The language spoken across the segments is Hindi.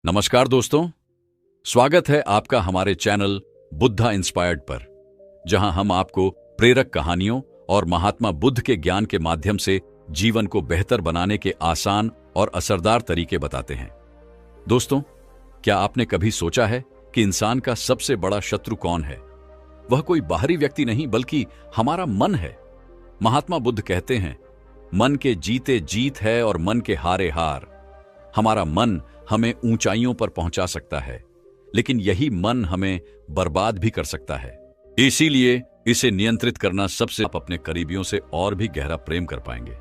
नमस्कार दोस्तों, स्वागत है आपका हमारे चैनल बुद्धा इंस्पायर्ड पर, जहां हम आपको प्रेरक कहानियों और महात्मा बुद्ध के ज्ञान के माध्यम से जीवन को बेहतर बनाने के आसान और असरदार तरीके बताते हैं। दोस्तों, क्या आपने कभी सोचा है कि इंसान का सबसे बड़ा शत्रु कौन है? वह कोई बाहरी व्यक्ति नहीं बल्कि हमारा मन है। महात्मा बुद्ध कहते हैं, मन के जीते जीत है और मन के हारे हार। हमारा मन हमें ऊंचाइयों पर पहुंचा सकता है, लेकिन यही मन हमें बर्बाद भी कर सकता है। इसीलिए इसे नियंत्रित करना सबसे आप अपने करीबियों से और भी गहरा प्रेम कर पाएंगे।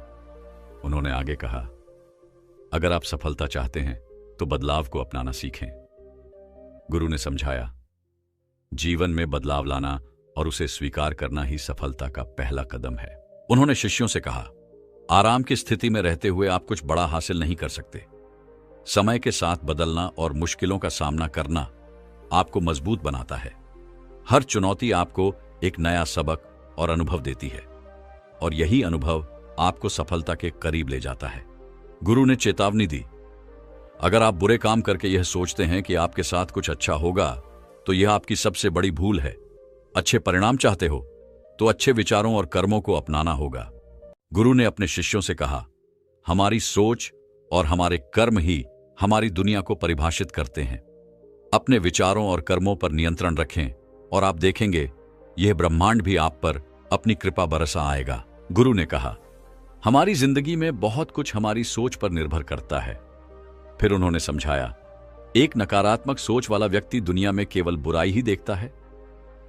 उन्होंने आगे कहा, अगर आप सफलता चाहते हैं तो बदलाव को अपनाना सीखें। गुरु ने समझाया, जीवन में बदलाव लाना और उसे स्वीकार करना ही सफलता का पहला कदम है। उन्होंने शिष्यों से कहा, आराम की स्थिति में रहते हुए आप कुछ बड़ा हासिल नहीं कर सकते। समय के साथ बदलना और मुश्किलों का सामना करना आपको मजबूत बनाता है। हर चुनौती आपको एक नया सबक और अनुभव देती है, और यही अनुभव आपको सफलता के करीब ले जाता है। गुरु ने चेतावनी दी, अगर आप बुरे काम करके यह सोचते हैं कि आपके साथ कुछ अच्छा होगा, तो यह आपकी सबसे बड़ी भूल है। अच्छे परिणाम चाहते हो तो अच्छे विचारों और कर्मों को अपनाना होगा। गुरु ने अपने शिष्यों से कहा, हमारी सोच और हमारे कर्म ही हमारी दुनिया को परिभाषित करते हैं। अपने विचारों और कर्मों पर नियंत्रण रखें और आप देखेंगे यह ब्रह्मांड भी आप पर अपनी कृपा बरसा आएगा। गुरु ने कहा, हमारी जिंदगी में बहुत कुछ हमारी सोच पर निर्भर करता है। फिर उन्होंने समझाया, एक नकारात्मक सोच वाला व्यक्ति दुनिया में केवल बुराई ही देखता है,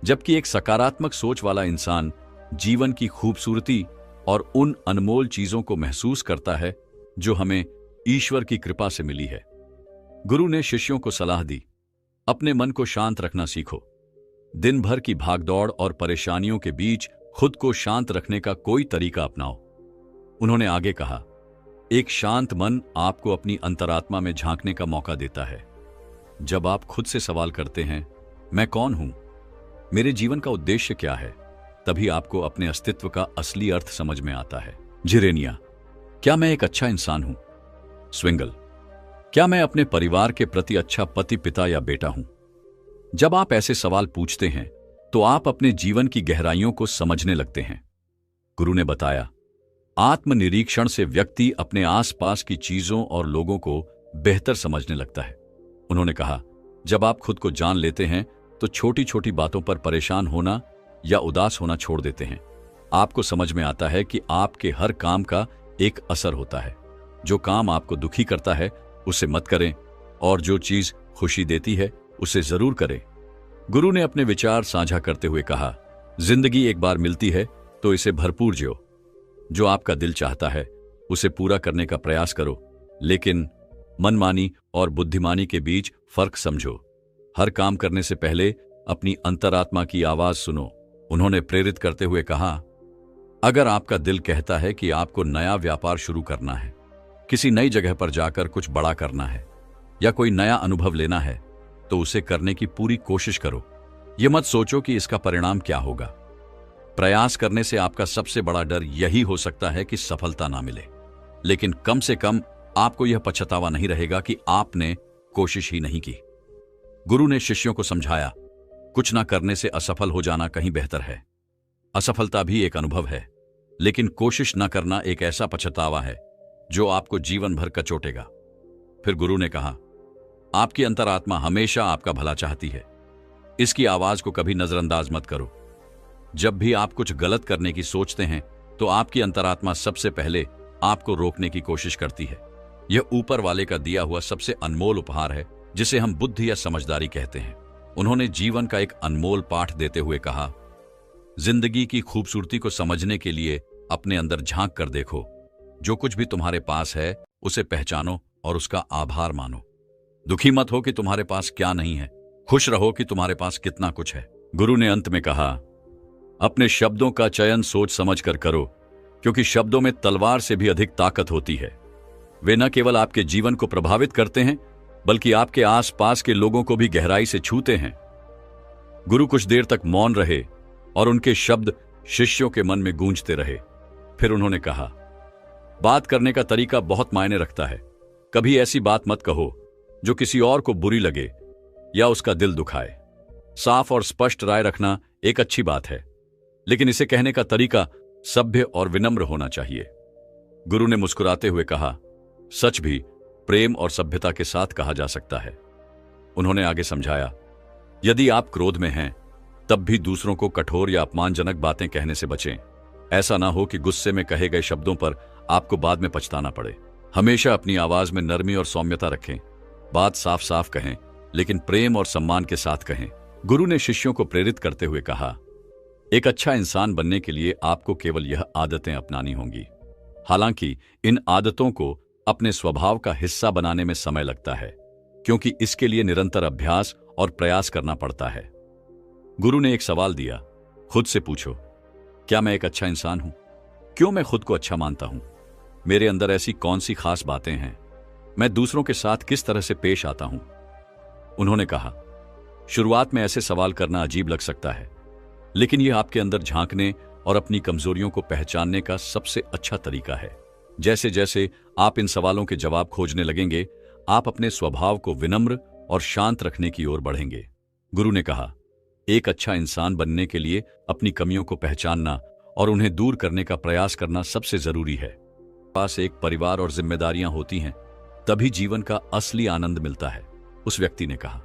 जबकि एक सकारात्मक सोच वाला इंसान जीवन की खूबसूरती और उन अनमोल चीजों को महसूस करता है जो हमें ईश्वर की कृपा से मिली है। गुरु ने शिष्यों को सलाह दी, अपने मन को शांत रखना सीखो। दिन भर की भागदौड़ और परेशानियों के बीच खुद को शांत रखने का कोई तरीका अपनाओ। उन्होंने आगे कहा, एक शांत मन आपको अपनी अंतरात्मा में झांकने का मौका देता है। जब आप खुद से सवाल करते हैं, मैं कौन हूं, मेरे जीवन का उद्देश्य क्या है, तभी आपको अपने अस्तित्व का असली अर्थ समझ में आता है। जिरेनिया, क्या मैं एक अच्छा इंसान हूं? स्विंगल, क्या मैं अपने परिवार के प्रति अच्छा पति, पिता या बेटा हूं? जब आप ऐसे सवाल पूछते हैं तो आप अपने जीवन की गहराइयों को समझने लगते हैं। गुरु ने बताया, आत्मनिरीक्षण से व्यक्ति अपने आसपास की चीजों और लोगों को बेहतर समझने लगता है। उन्होंने कहा, जब आप खुद को जान लेते हैं तो छोटी छोटी बातों पर परेशान होना या उदास होना छोड़ देते हैं। आपको समझ में आता है कि आपके हर काम का एक असर होता है। जो काम आपको दुखी करता है उसे मत करें, और जो चीज खुशी देती है उसे जरूर करें। गुरु ने अपने विचार साझा करते हुए कहा, जिंदगी एक बार मिलती है तो इसे भरपूर जियो। जो आपका दिल चाहता है उसे पूरा करने का प्रयास करो, लेकिन मनमानी और बुद्धिमानी के बीच फर्क समझो। हर काम करने से पहले अपनी अंतरात्मा की आवाज सुनो। उन्होंने प्रेरित करते हुए कहा, अगर आपका दिल कहता है कि आपको नया व्यापार शुरू करना है, किसी नई जगह पर जाकर कुछ बड़ा करना है या कोई नया अनुभव लेना है, तो उसे करने की पूरी कोशिश करो। यह मत सोचो कि इसका परिणाम क्या होगा। प्रयास करने से आपका सबसे बड़ा डर यही हो सकता है कि सफलता ना मिले, लेकिन कम से कम आपको यह पछतावा नहीं रहेगा कि आपने कोशिश ही नहीं की। गुरु ने शिष्यों को समझाया, कुछ ना करने से असफल हो जाना कहीं बेहतर है। असफलता भी एक अनुभव है, लेकिन कोशिश न करना एक ऐसा पछतावा है जो आपको जीवन भर कचोटेगा। फिर गुरु ने कहा, आपकी अंतरात्मा हमेशा आपका भला चाहती है। इसकी आवाज को कभी नजरअंदाज मत करो। जब भी आप कुछ गलत करने की सोचते हैं तो आपकी अंतरात्मा सबसे पहले आपको रोकने की कोशिश करती है। यह ऊपर वाले का दिया हुआ सबसे अनमोल उपहार है, जिसे हम बुद्धि या समझदारी कहते हैं। उन्होंने जीवन का एक अनमोल पाठ देते हुए कहा, जिंदगी की खूबसूरती को समझने के लिए अपने अंदर झांक कर देखो। जो कुछ भी तुम्हारे पास है उसे पहचानो और उसका आभार मानो। दुखी मत हो कि तुम्हारे पास क्या नहीं है, खुश रहो कि तुम्हारे पास कितना कुछ है। गुरु ने अंत में कहा, अपने शब्दों का चयन सोच समझ कर करो, क्योंकि शब्दों में तलवार से भी अधिक ताकत होती है। वे न केवल आपके जीवन को प्रभावित करते हैं, बल्कि आपके आसपास के लोगों को भी गहराई से छूते हैं। गुरु कुछ देर तक मौन रहे और उनके शब्द शिष्यों के मन में गूंजते रहे। फिर उन्होंने कहा, बात करने का तरीका बहुत मायने रखता है। कभी ऐसी बात मत कहो जो किसी और को बुरी लगे या उसका दिल दुखाए। साफ और स्पष्ट राय रखना एक अच्छी बात है, लेकिन इसे कहने का तरीका सभ्य और विनम्र होना चाहिए। गुरु ने मुस्कुराते हुए कहा, सच भी प्रेम और सभ्यता के साथ कहा जा सकता है। उन्होंने आगे समझाया, यदि आप क्रोध में हैं तब भी दूसरों को कठोर या अपमानजनक बातें कहने से बचें। ऐसा ना हो कि गुस्से में कहे गए शब्दों पर आपको बाद में पछताना पड़े। हमेशा अपनी आवाज में नरमी और सौम्यता रखें। बात साफ साफ कहें, लेकिन प्रेम और सम्मान के साथ कहें। गुरु ने शिष्यों को प्रेरित करते हुए कहा, एक अच्छा इंसान बनने के लिए आपको केवल यह आदतें अपनानी होंगी। हालांकि इन आदतों को अपने स्वभाव का हिस्सा बनाने में समय लगता है, क्योंकि इसके लिए निरंतर अभ्यास और प्रयास करना पड़ता है। गुरु ने एक सवाल दिया, खुद से पूछो, क्या मैं एक अच्छा इंसान हूं? क्यों मैं खुद को अच्छा मानता हूं? मेरे अंदर ऐसी कौन सी खास बातें हैं? मैं दूसरों के साथ किस तरह से पेश आता हूं? उन्होंने कहा, शुरुआत में ऐसे सवाल करना अजीब लग सकता है, लेकिन यह आपके अंदर झांकने और अपनी कमजोरियों को पहचानने का सबसे अच्छा तरीका है। जैसे जैसे आप इन सवालों के जवाब खोजने लगेंगे, आप अपने स्वभाव को विनम्र और शांत रखने की ओर बढ़ेंगे। गुरु ने कहा, एक अच्छा इंसान बनने के लिए अपनी कमियों को पहचानना और उन्हें दूर करने का प्रयास करना सबसे जरूरी है। पास एक परिवार और जिम्मेदारियां होती हैं, तभी जीवन का असली आनंद मिलता है। उस व्यक्ति ने कहा,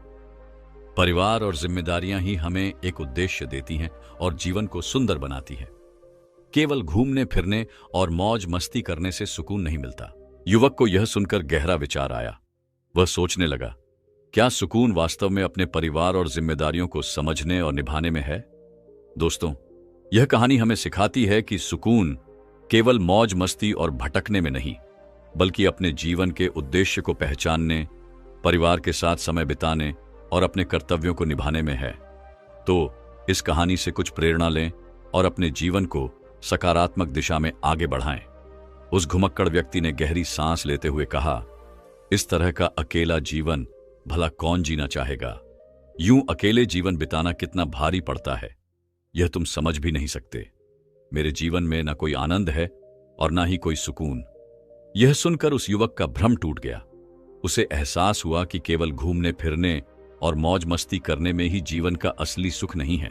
परिवार और जिम्मेदारियां ही हमें एक उद्देश्य देती हैं और जीवन को सुंदर बनाती है। केवल घूमने फिरने और मौज मस्ती करने से सुकून नहीं मिलता। युवक को यह सुनकर गहरा विचार आया। वह सोचने लगा, क्या सुकून वास्तव में अपने परिवार और जिम्मेदारियों को समझने और निभाने में है? दोस्तों, यह कहानी हमें सिखाती है कि सुकून केवल मौज मस्ती और भटकने में नहीं, बल्कि अपने जीवन के उद्देश्य को पहचानने, परिवार के साथ समय बिताने और अपने कर्तव्यों को निभाने में है। तो इस कहानी से कुछ प्रेरणा लें और अपने जीवन को सकारात्मक दिशा में आगे बढ़ाएं। उस घुमक्कड़ व्यक्ति ने गहरी सांस लेते हुए कहा, इस तरह का अकेला जीवन भला कौन जीना चाहेगा? यूं अकेले जीवन बिताना कितना भारी पड़ता है, यह तुम समझ भी नहीं सकते। मेरे जीवन में न कोई आनंद है और न ही कोई सुकून। यह सुनकर उस युवक का भ्रम टूट गया। उसे एहसास हुआ कि केवल घूमने फिरने और मौज मस्ती करने में ही जीवन का असली सुख नहीं है।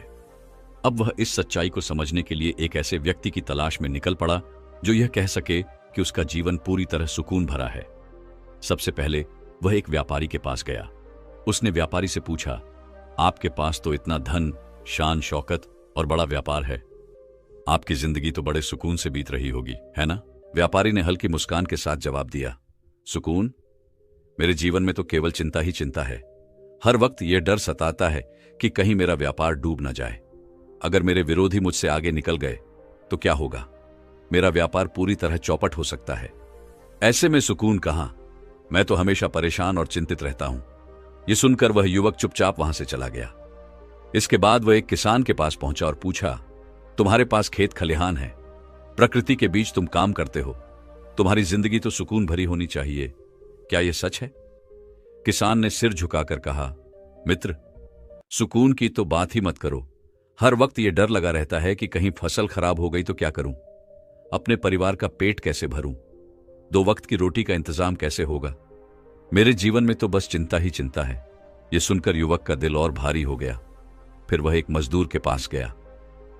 अब वह इस सच्चाई को समझने के लिए एक ऐसे व्यक्ति की तलाश में निकल पड़ा जो यह कह सके कि उसका जीवन पूरी तरह सुकून भरा है। सबसे पहले वह एक व्यापारी के पास गया। उसने व्यापारी से पूछा, आपके पास तो इतना धन, शान शौकत और बड़ा व्यापार है, आपकी जिंदगी तो बड़े सुकून से बीत रही होगी, है ना? व्यापारी ने हल्की मुस्कान के साथ जवाब दिया, सुकून? मेरे जीवन में तो केवल चिंता ही चिंता है। हर वक्त यह डर सताता है कि कहीं मेरा व्यापार डूब न जाए। अगर मेरे विरोधी मुझसे आगे निकल गए तो क्या होगा? मेरा व्यापार पूरी तरह चौपट हो सकता है। ऐसे में सुकून कहां? मैं तो हमेशा परेशान और चिंतित रहता हूं। यह सुनकर वह युवक चुपचाप वहां से चला गया। इसके बाद वह एक किसान के पास पहुंचा और पूछा, तुम्हारे पास खेत खलिहान है, प्रकृति के बीच तुम काम करते हो, तुम्हारी जिंदगी तो सुकून भरी होनी चाहिए, क्या यह सच है? किसान ने सिर झुकाकर कहा, मित्र, सुकून की तो बात ही मत करो। हर वक्त यह डर लगा रहता है कि कहीं फसल खराब हो गई तो क्या करूं? अपने परिवार का पेट कैसे भरूं? 2 वक्त की रोटी का इंतजाम कैसे होगा? मेरे जीवन में तो बस चिंता ही चिंता है। यह सुनकर युवक का दिल और भारी हो गया। फिर वह एक मजदूर के पास गया।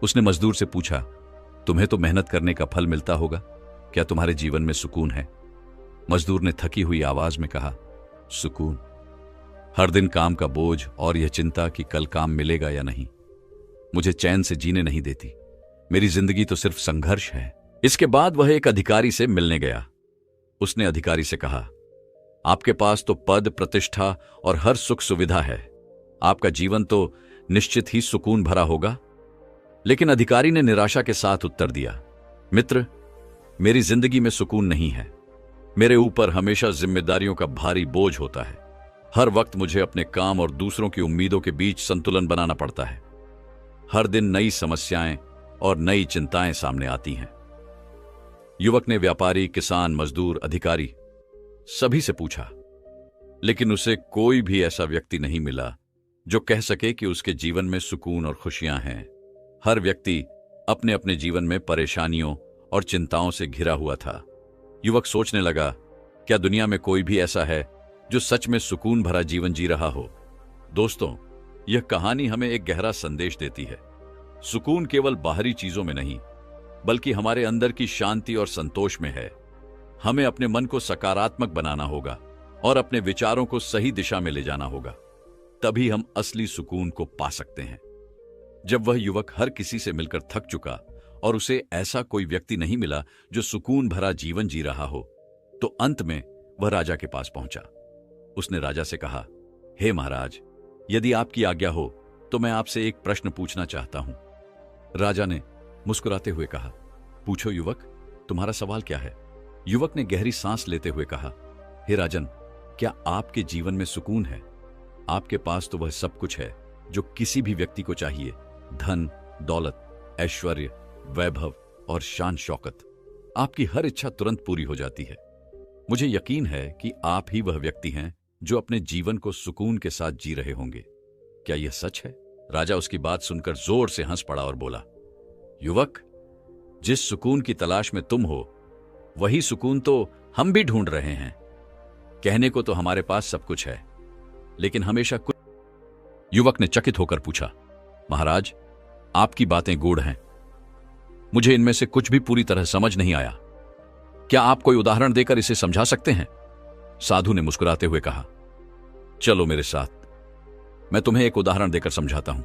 उसने मजदूर से पूछा, तुम्हें तो मेहनत करने का फल मिलता होगा, क्या तुम्हारे जीवन में सुकून है? मजदूर ने थकी हुई आवाज में कहा, सुकून? हर दिन काम का बोझ और यह चिंता कि कल काम मिलेगा या नहीं, मुझे चैन से जीने नहीं देती। मेरी जिंदगी तो सिर्फ संघर्ष है। इसके बाद वह एक अधिकारी से मिलने गया। उसने अधिकारी से कहा, आपके पास तो पद, प्रतिष्ठा और हर सुख सुविधा है, आपका जीवन तो निश्चित ही सुकून भरा होगा। लेकिन अधिकारी ने निराशा के साथ उत्तर दिया, मित्र, मेरी जिंदगी में सुकून नहीं है। मेरे ऊपर हमेशा जिम्मेदारियों का भारी बोझ होता है। हर वक्त मुझे अपने काम और दूसरों की उम्मीदों के बीच संतुलन बनाना पड़ता है। हर दिन नई समस्याएं और नई चिंताएं सामने आती हैं। युवक ने व्यापारी, किसान, मजदूर, अधिकारी सभी से पूछा, लेकिन उसे कोई भी ऐसा व्यक्ति नहीं मिला जो कह सके कि उसके जीवन में सुकून और खुशियां हैं। हर व्यक्ति अपने अपने जीवन में परेशानियों और चिंताओं से घिरा हुआ था। युवक सोचने लगा, क्या दुनिया में कोई भी ऐसा है जो सच में सुकून भरा जीवन जी रहा हो। दोस्तों, यह कहानी हमें एक गहरा संदेश देती है। सुकून केवल बाहरी चीजों में नहीं, बल्कि हमारे अंदर की शांति और संतोष में है। हमें अपने मन को सकारात्मक बनाना होगा और अपने विचारों को सही दिशा में ले जाना होगा। तभी हम असली सुकून को पा सकते हैं। जब वह युवक हर किसी से मिलकर थक चुका और उसे ऐसा कोई व्यक्ति नहीं मिला जो सुकून भरा जीवन जी रहा हो, तो अंत में वह राजा के पास पहुंचा। उसने राजा से कहा, हे महाराज, यदि आपकी आज्ञा हो तो मैं आपसे एक प्रश्न पूछना चाहता हूं। राजा ने मुस्कुराते हुए कहा, पूछो युवक, तुम्हारा सवाल क्या है? युवक ने गहरी सांस लेते हुए कहा, हे राजन, क्या आपके जीवन में सुकून है? आपके पास तो वह सब कुछ है जो किसी भी व्यक्ति को चाहिए, धन, दौलत, ऐश्वर्य, वैभव और शान शौकत। आपकी हर इच्छा तुरंत पूरी हो जाती है। मुझे यकीन है कि आप ही वह व्यक्ति हैं जो अपने जीवन को सुकून के साथ जी रहे होंगे। क्या यह सच है? राजा उसकी बात सुनकर जोर से हंस पड़ा और बोला, युवक, जिस सुकून की तलाश में तुम हो, वही सुकून तो हम भी ढूंढ रहे हैं। कहने को तो हमारे पास सब कुछ है, लेकिन हमेशा कुछ। युवक ने चकित होकर पूछा, महाराज, आपकी बातें गूढ़ हैं। मुझे इनमें से कुछ भी पूरी तरह समझ नहीं आया। क्या आप कोई उदाहरण देकर इसे समझा सकते हैं? साधु ने मुस्कुराते हुए कहा, चलो मेरे साथ, मैं तुम्हें एक उदाहरण देकर समझाता हूं।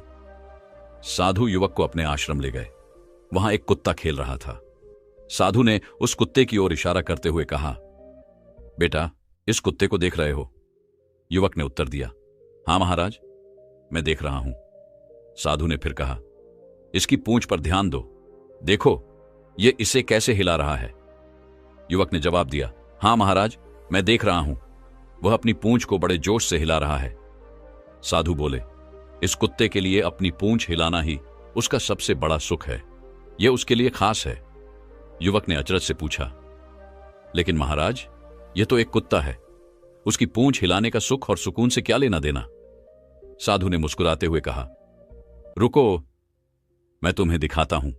साधु युवक को अपने आश्रम ले गए। वहां एक कुत्ता खेल रहा था। साधु ने उस कुत्ते की ओर इशारा करते हुए कहा, बेटा, इस कुत्ते को देख रहे हो? युवक ने उत्तर दिया, हां महाराज, मैं देख रहा हूं। साधु ने फिर कहा, इसकी पूंछ पर ध्यान दो, देखो ये इसे कैसे हिला रहा है। युवक ने जवाब दिया, हां महाराज, मैं देख रहा हूं, वह अपनी पूंछ को बड़े जोश से हिला रहा है। साधु बोले, इस कुत्ते के लिए अपनी पूंछ हिलाना ही उसका सबसे बड़ा सुख है, यह उसके लिए खास है। युवक ने अचरज से पूछा, लेकिन महाराज, यह तो एक कुत्ता है, उसकी पूंछ हिलाने का सुख और सुकून से क्या लेना देना? साधु ने मुस्कुराते हुए कहा, रुको, मैं तुम्हें दिखाता हूं।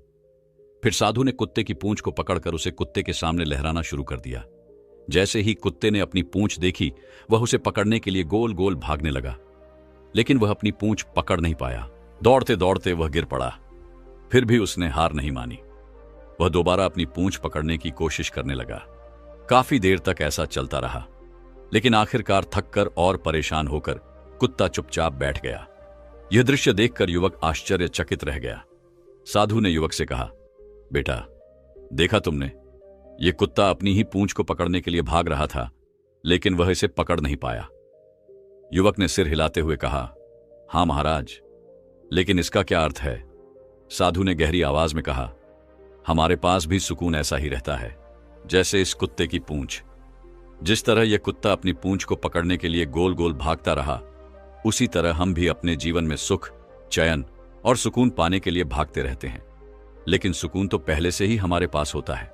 फिर साधु ने कुत्ते की पूंछ को पकड़कर उसे कुत्ते के सामने लहराना शुरू कर दिया। जैसे ही कुत्ते ने अपनी पूंछ देखी, वह उसे पकड़ने के लिए गोल गोल भागने लगा, लेकिन वह अपनी पूंछ पकड़ नहीं पाया। दौड़ते दौड़ते वह गिर पड़ा। फिर भी उसने हार नहीं मानी। वह दोबारा अपनी पूंछ पकड़ने की कोशिश करने लगा। काफी देर तक ऐसा चलता रहा, लेकिन आखिरकार थककर और परेशान होकर कुत्ता चुपचाप बैठ गया। यह दृश्य देखकर युवक आश्चर्यचकित रह गया। साधु ने युवक से कहा, बेटा, देखा तुमने, यह कुत्ता अपनी ही पूंछ को पकड़ने के लिए भाग रहा था, लेकिन वह इसे पकड़ नहीं पाया। युवक ने सिर हिलाते हुए कहा, हां महाराज, लेकिन इसका क्या अर्थ है? साधु ने गहरी आवाज में कहा, हमारे पास भी सुकून ऐसा ही रहता है जैसे इस कुत्ते की पूंछ। जिस तरह यह कुत्ता अपनी पूंछ को पकड़ने के लिए गोल गोल भागता रहा, उसी तरह हम भी अपने जीवन में सुख, चैन और सुकून पाने के लिए भागते रहते हैं। लेकिन सुकून तो पहले से ही हमारे पास होता है।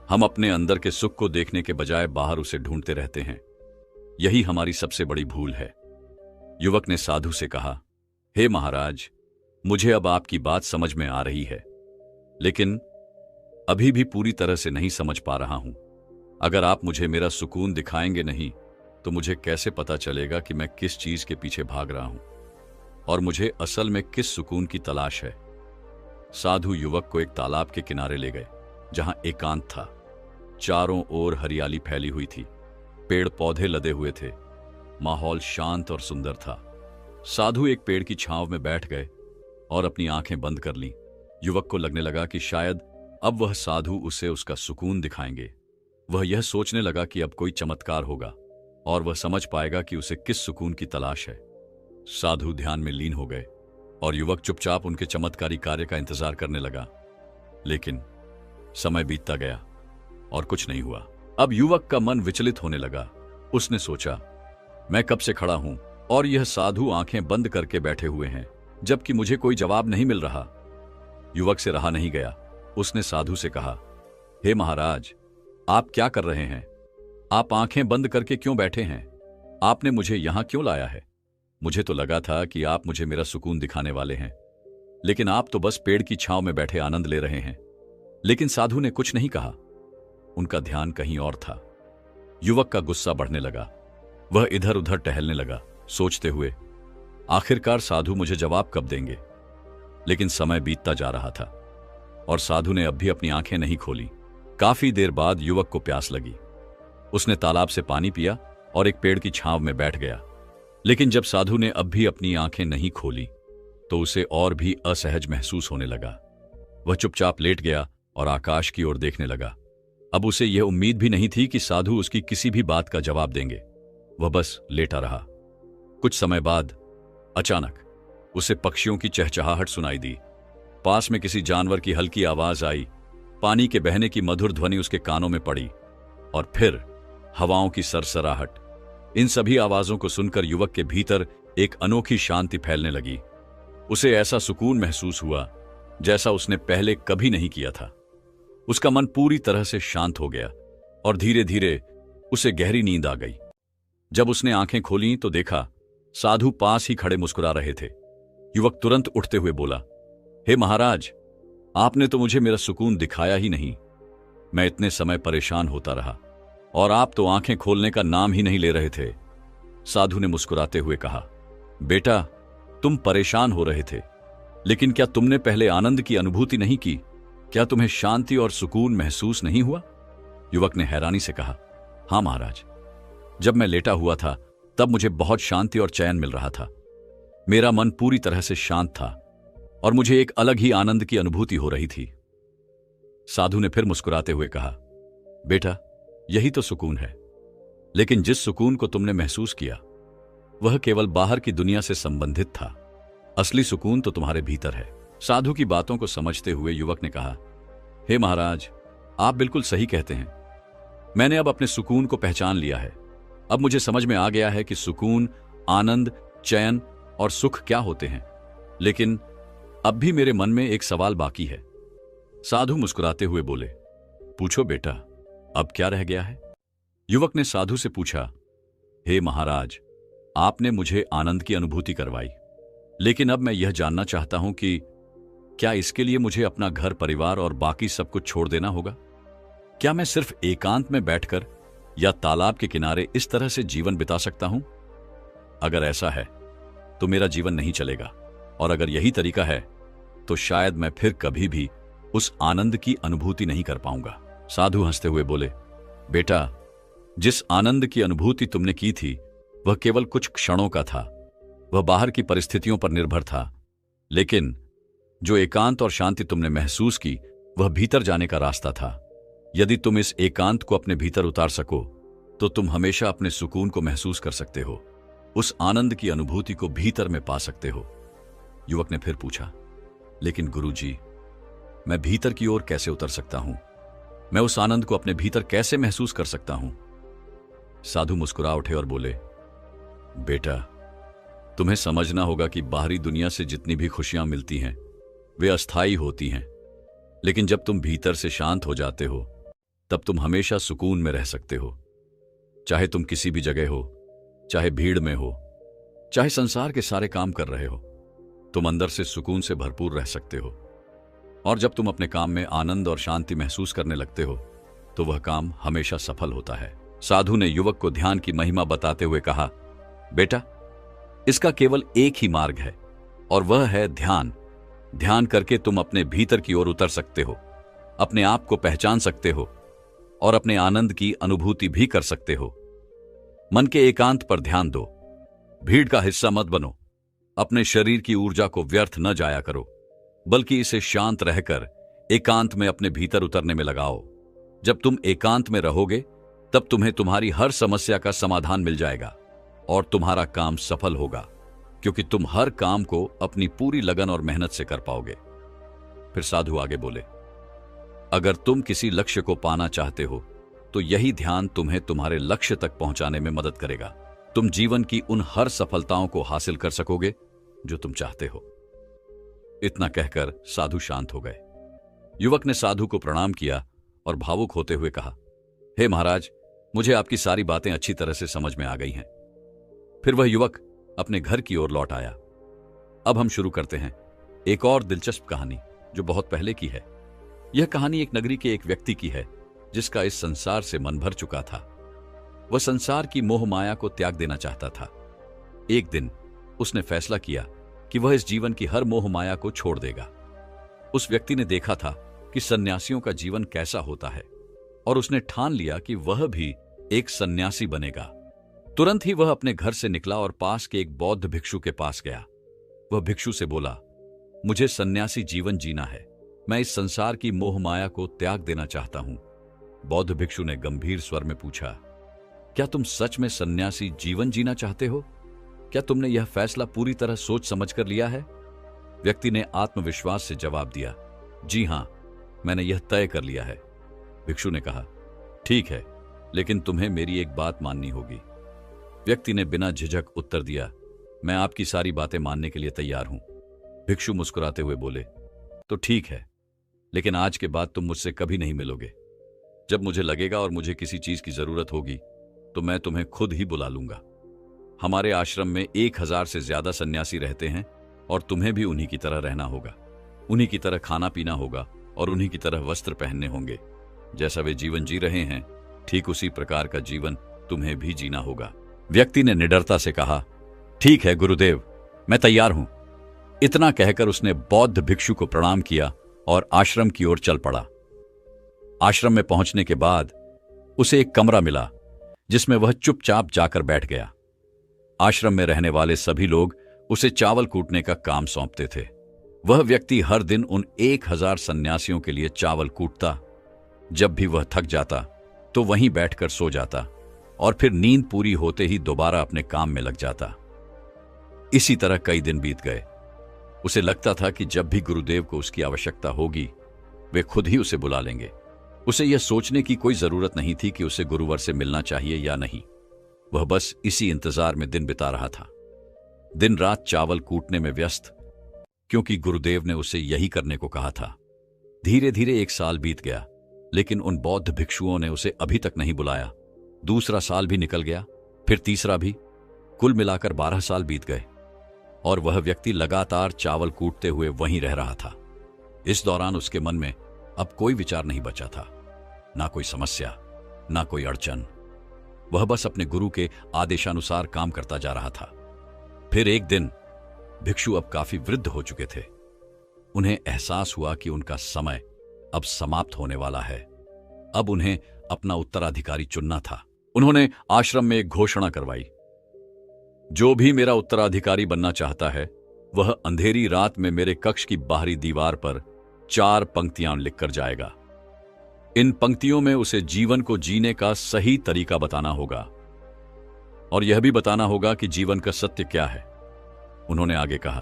हम अपने अंदर के सुख को देखने के बजाय बाहर उसे ढूंढते रहते हैं। यही हमारी सबसे बड़ी भूल है। युवक ने साधु से कहा, हे महाराज, मुझे अब आपकी बात समझ में आ रही है, लेकिन अभी भी पूरी तरह से नहीं समझ पा रहा हूं। अगर आप मुझे मेरा सुकून दिखाएंगे नहीं, तो मुझे कैसे पता चलेगा कि मैं किस चीज के पीछे भाग रहा हूं और मुझे असल में किस सुकून की तलाश है। साधु युवक को एक तालाब के किनारे ले गए, जहां एकांत था। चारों ओर हरियाली फैली हुई थी, पेड़ पौधे लदे हुए थे, माहौल शांत और सुंदर था। साधु एक पेड़ की छांव में बैठ गए और अपनी आंखें बंद कर लीं। युवक को लगने लगा कि शायद अब वह साधु उसे उसका सुकून दिखाएंगे। वह यह सोचने लगा कि अब कोई चमत्कार होगा और वह समझ पाएगा कि उसे किस सुकून की तलाश है। साधु ध्यान में लीन हो गए और युवक चुपचाप उनके चमत्कारी कार्य का इंतजार करने लगा। लेकिन समय बीतता गया और कुछ नहीं हुआ। अब युवक का मन विचलित होने लगा। उसने सोचा, मैं कब से खड़ा हूं और यह साधु आंखें बंद करके बैठे हुए हैं, जबकि मुझे कोई जवाब नहीं मिल रहा। युवक से रहा नहीं गया। उसने साधु से कहा, हे महाराज, आप क्या कर रहे हैं? आप आंखें बंद करके क्यों बैठे हैं? आपने मुझे यहां क्यों लाया है? मुझे तो लगा था कि आप मुझे मेरा सुकून दिखाने वाले हैं, लेकिन आप तो बस पेड़ की छांव में बैठे आनंद ले रहे हैं। लेकिन साधु ने कुछ नहीं कहा। उनका ध्यान कहीं और था। युवक का गुस्सा बढ़ने लगा। वह इधर उधर टहलने लगा, सोचते हुए आखिरकार साधु मुझे जवाब कब देंगे। लेकिन समय बीतता जा रहा था और साधु ने अब भी अपनी आंखें नहीं खोली। काफी देर बाद युवक को प्यास लगी। उसने तालाब से पानी पिया और एक पेड़ की छांव में बैठ गया। लेकिन जब साधु ने अब भी अपनी आंखें नहीं खोली तो उसे और भी असहज महसूस होने लगा। वह चुपचाप लेट गया और आकाश की ओर देखने लगा। अब उसे यह उम्मीद भी नहीं थी कि साधु उसकी किसी भी बात का जवाब देंगे। वह बस लेटा रहा। कुछ समय बाद अचानक उसे पक्षियों की चहचहाहट सुनाई दी। पास में किसी जानवर की हल्की आवाज आई। पानी के बहने की मधुर ध्वनि उसके कानों में पड़ी और फिर हवाओं की सरसराहट। इन सभी आवाजों को सुनकर युवक के भीतर एक अनोखी शांति फैलने लगी। उसे ऐसा सुकून महसूस हुआ जैसा उसने पहले कभी नहीं किया था। उसका मन पूरी तरह से शांत हो गया और धीरे धीरे उसे गहरी नींद आ गई। जब उसने आंखें खोलीं तो देखा साधु पास ही खड़े मुस्कुरा रहे थे। युवक तुरंत उठते हुए बोला, हे महाराज, आपने तो मुझे मेरा सुकून दिखाया ही नहीं। मैं इतने समय परेशान होता रहा और आप तो आंखें खोलने का नाम ही नहीं ले रहे थे। साधु ने मुस्कुराते हुए कहा, बेटा, तुम परेशान हो रहे थे, लेकिन क्या तुमने पहले आनंद की अनुभूति नहीं की? क्या तुम्हें शांति और सुकून महसूस नहीं हुआ? युवक ने हैरानी से कहा, हां महाराज, जब मैं लेटा हुआ था तब मुझे बहुत शांति और चैन मिल रहा था। मेरा मन पूरी तरह से शांत था और मुझे एक अलग ही आनंद की अनुभूति हो रही थी। साधु ने फिर मुस्कुराते हुए कहा, बेटा, यही तो सुकून है। लेकिन जिस सुकून को तुमने महसूस किया वह केवल बाहर की दुनिया से संबंधित था। असली सुकून तो तुम्हारे भीतर है। साधु की बातों को समझते हुए युवक ने कहा, हे महाराज, आप बिल्कुल सही कहते हैं। मैंने अब अपने सुकून को पहचान लिया है। अब मुझे समझ में आ गया है कि सुकून, आनंद, चैन और सुख क्या होते हैं। लेकिन अब भी मेरे मन में एक सवाल बाकी है। साधु मुस्कुराते हुए बोले, पूछो बेटा, अब क्या रह गया है? युवक ने साधु से पूछा, हे महाराज, आपने मुझे आनंद की अनुभूति करवाई, लेकिन अब मैं यह जानना चाहता हूं कि क्या इसके लिए मुझे अपना घर परिवार और बाकी सब कुछ छोड़ देना होगा? क्या मैं सिर्फ एकांत में बैठकर या तालाब के किनारे इस तरह से जीवन बिता सकता हूं? अगर ऐसा है तो मेरा जीवन नहीं चलेगा, और अगर यही तरीका है तो शायद मैं फिर कभी भी उस आनंद की अनुभूति नहीं कर पाऊंगा। साधु हंसते हुए बोले, बेटा, जिस आनंद की अनुभूति तुमने की थी वह केवल कुछ क्षणों का था। वह बाहर की परिस्थितियों पर निर्भर था। लेकिन जो एकांत और शांति तुमने महसूस की वह भीतर जाने का रास्ता था। यदि तुम इस एकांत को अपने भीतर उतार सको तो तुम हमेशा अपने सुकून को महसूस कर सकते हो, उस आनंद की अनुभूति को भीतर में पा सकते हो। युवक ने फिर पूछा, लेकिन गुरुजी, मैं भीतर की ओर कैसे उतर सकता हूं? मैं उस आनंद को अपने भीतर कैसे महसूस कर सकता हूं? साधु मुस्कुरा उठे और बोले, बेटा, तुम्हें समझना होगा कि बाहरी दुनिया से जितनी भी खुशियां मिलती हैं वे अस्थायी होती हैं, लेकिन जब तुम भीतर से शांत हो जाते हो तब तुम हमेशा सुकून में रह सकते हो। चाहे तुम किसी भी जगह हो, चाहे भीड़ में हो, चाहे संसार के सारे काम कर रहे हो, तुम अंदर से सुकून से भरपूर रह सकते हो। और जब तुम अपने काम में आनंद और शांति महसूस करने लगते हो तो वह काम हमेशा सफल होता है। साधु ने युवक को ध्यान की महिमा बताते हुए कहा, बेटा, इसका केवल एक ही मार्ग है और वह है ध्यान। ध्यान करके तुम अपने भीतर की ओर उतर सकते हो, अपने आप को पहचान सकते हो और अपने आनंद की अनुभूति भी कर सकते हो। मन के एकांत पर ध्यान दो, भीड़ का हिस्सा मत बनो। अपने शरीर की ऊर्जा को व्यर्थ न जाया करो, बल्कि इसे शांत रहकर एकांत में अपने भीतर उतरने में लगाओ। जब तुम एकांत में रहोगे तब तुम्हें तुम्हारी हर समस्या का समाधान मिल जाएगा और तुम्हारा काम सफल होगा, क्योंकि तुम हर काम को अपनी पूरी लगन और मेहनत से कर पाओगे। फिर साधु आगे बोले, अगर तुम किसी लक्ष्य को पाना चाहते हो तो यही ध्यान तुम्हें तुम्हारे लक्ष्य तक पहुंचाने में मदद करेगा। तुम जीवन की उन हर सफलताओं को हासिल कर सकोगे जो तुम चाहते हो। इतना कहकर साधु शांत हो गए। युवक ने साधु को प्रणाम किया और भावुक होते हुए कहा, हे महाराज, मुझे आपकी सारी बातें अच्छी तरह से समझ में आ गई हैं। फिर वह युवक अपने घर की ओर लौट आया। अब हम शुरू करते हैं एक और दिलचस्प कहानी जो बहुत पहले की है। यह कहानी एक नगरी के एक व्यक्ति की है जिसका इस संसार से मन भर चुका था। वह संसार की मोह माया को त्याग देना चाहता था। एक दिन उसने फैसला किया कि वह इस जीवन की हर मोह माया को छोड़ देगा। उस व्यक्ति ने देखा था कि सन्यासियों का जीवन कैसा होता है और उसने ठान लिया कि वह भी एक सन्यासी बनेगा। तुरंत ही वह अपने घर से निकला और पास के एक बौद्ध भिक्षु के पास गया। वह भिक्षु से बोला, मुझे सन्यासी जीवन जीना है, मैं इस संसार की मोह माया को त्याग देना चाहता हूं। बौद्ध भिक्षु ने गंभीर स्वर में पूछा, क्या तुम सच में सन्यासी जीवन जीना चाहते हो? क्या तुमने यह फैसला पूरी तरह सोच समझ कर लिया है? व्यक्ति ने आत्मविश्वास से जवाब दिया, जी हां, मैंने यह तय कर लिया है। भिक्षु ने कहा, ठीक है, लेकिन तुम्हें मेरी एक बात माननी होगी। व्यक्ति ने बिना झिझक उत्तर दिया, मैं आपकी सारी बातें मानने के लिए तैयार हूं। भिक्षु मुस्कुराते हुए बोले, तो ठीक है, लेकिन आज के बाद तुम मुझसे कभी नहीं मिलोगे। जब मुझे लगेगा और मुझे किसी चीज की जरूरत होगी तो मैं तुम्हें खुद ही बुला लूंगा। हमारे आश्रम में 1000 से ज्यादा सन्यासी रहते हैं और तुम्हें भी उन्हीं की तरह रहना होगा। उन्हीं की तरह खाना पीना होगा और उन्हीं की तरह वस्त्र पहनने होंगे। जैसा वे जीवन जी रहे हैं, ठीक उसी प्रकार का जीवन तुम्हें भी जीना होगा। व्यक्ति ने निडरता से कहा, ठीक है गुरुदेव, मैं तैयार हूं। इतना कहकर उसने बौद्ध भिक्षु को प्रणाम किया और आश्रम की ओर चल पड़ा। आश्रम में पहुंचने के बाद उसे एक कमरा मिला जिसमें वह चुपचाप जाकर बैठ गया। आश्रम में रहने वाले सभी लोग उसे चावल कूटने का काम सौंपते थे। वह व्यक्ति हर दिन उन 1000 सन्यासियों के लिए चावल कूटता। जब भी वह थक जाता तो वहीं बैठकर सो जाता और फिर नींद पूरी होते ही दोबारा अपने काम में लग जाता। इसी तरह कई दिन बीत गए। उसे लगता था कि जब भी गुरुदेव को उसकी आवश्यकता होगी, वे खुद ही उसे बुला लेंगे। उसे यह सोचने की कोई जरूरत नहीं थी कि उसे गुरुवर से मिलना चाहिए या नहीं। वह बस इसी इंतजार में दिन बिता रहा था, दिन रात चावल कूटने में व्यस्त, क्योंकि गुरुदेव ने उसे यही करने को कहा था। धीरे धीरे 1 साल बीत गया, लेकिन उन बौद्ध भिक्षुओं ने उसे अभी तक नहीं बुलाया। दूसरा साल भी निकल गया, फिर तीसरा भी। कुल मिलाकर 12 साल बीत गए और वह व्यक्ति लगातार चावल कूटते हुए वहीं रह रहा था। इस दौरान उसके मन में अब कोई विचार नहीं बचा था, ना कोई समस्या, ना कोई अड़चन। वह बस अपने गुरु के आदेशानुसार काम करता जा रहा था। फिर एक दिन भिक्षु अब काफी वृद्ध हो चुके थे। उन्हें एहसास हुआ कि उनका समय अब समाप्त होने वाला है। अब उन्हें अपना उत्तराधिकारी चुनना था। उन्होंने आश्रम में एक घोषणा करवाई, जो भी मेरा उत्तराधिकारी बनना चाहता है, वह अंधेरी रात में मेरे कक्ष की बाहरी दीवार पर 4 पंक्तियां लिखकर जाएगा। इन पंक्तियों में उसे जीवन को जीने का सही तरीका बताना होगा और यह भी बताना होगा कि जीवन का सत्य क्या है। उन्होंने आगे कहा,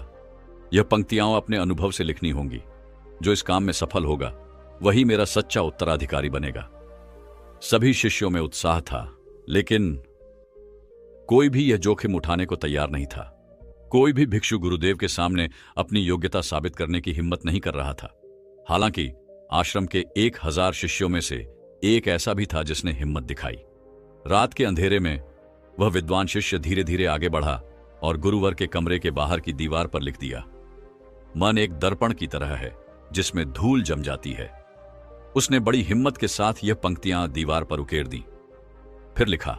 यह पंक्तियां अपने अनुभव से लिखनी होंगी। जो इस काम में सफल होगा वही मेरा सच्चा उत्तराधिकारी बनेगा। सभी शिष्यों में उत्साह था, लेकिन कोई भी यह जोखिम उठाने को तैयार नहीं था। कोई भी भिक्षु गुरुदेव के सामने अपनी योग्यता साबित करने की हिम्मत नहीं कर रहा था। हालांकि आश्रम के 1000 शिष्यों में से एक ऐसा भी था जिसने हिम्मत दिखाई। रात के अंधेरे में वह विद्वान शिष्य धीरे धीरे आगे बढ़ा और गुरुवर के कमरे के बाहर की दीवार पर लिख दिया, मन एक दर्पण की तरह है जिसमें धूल जम जाती है। उसने बड़ी हिम्मत के साथ यह पंक्तियां दीवार पर उकेर दी। फिर लिखा,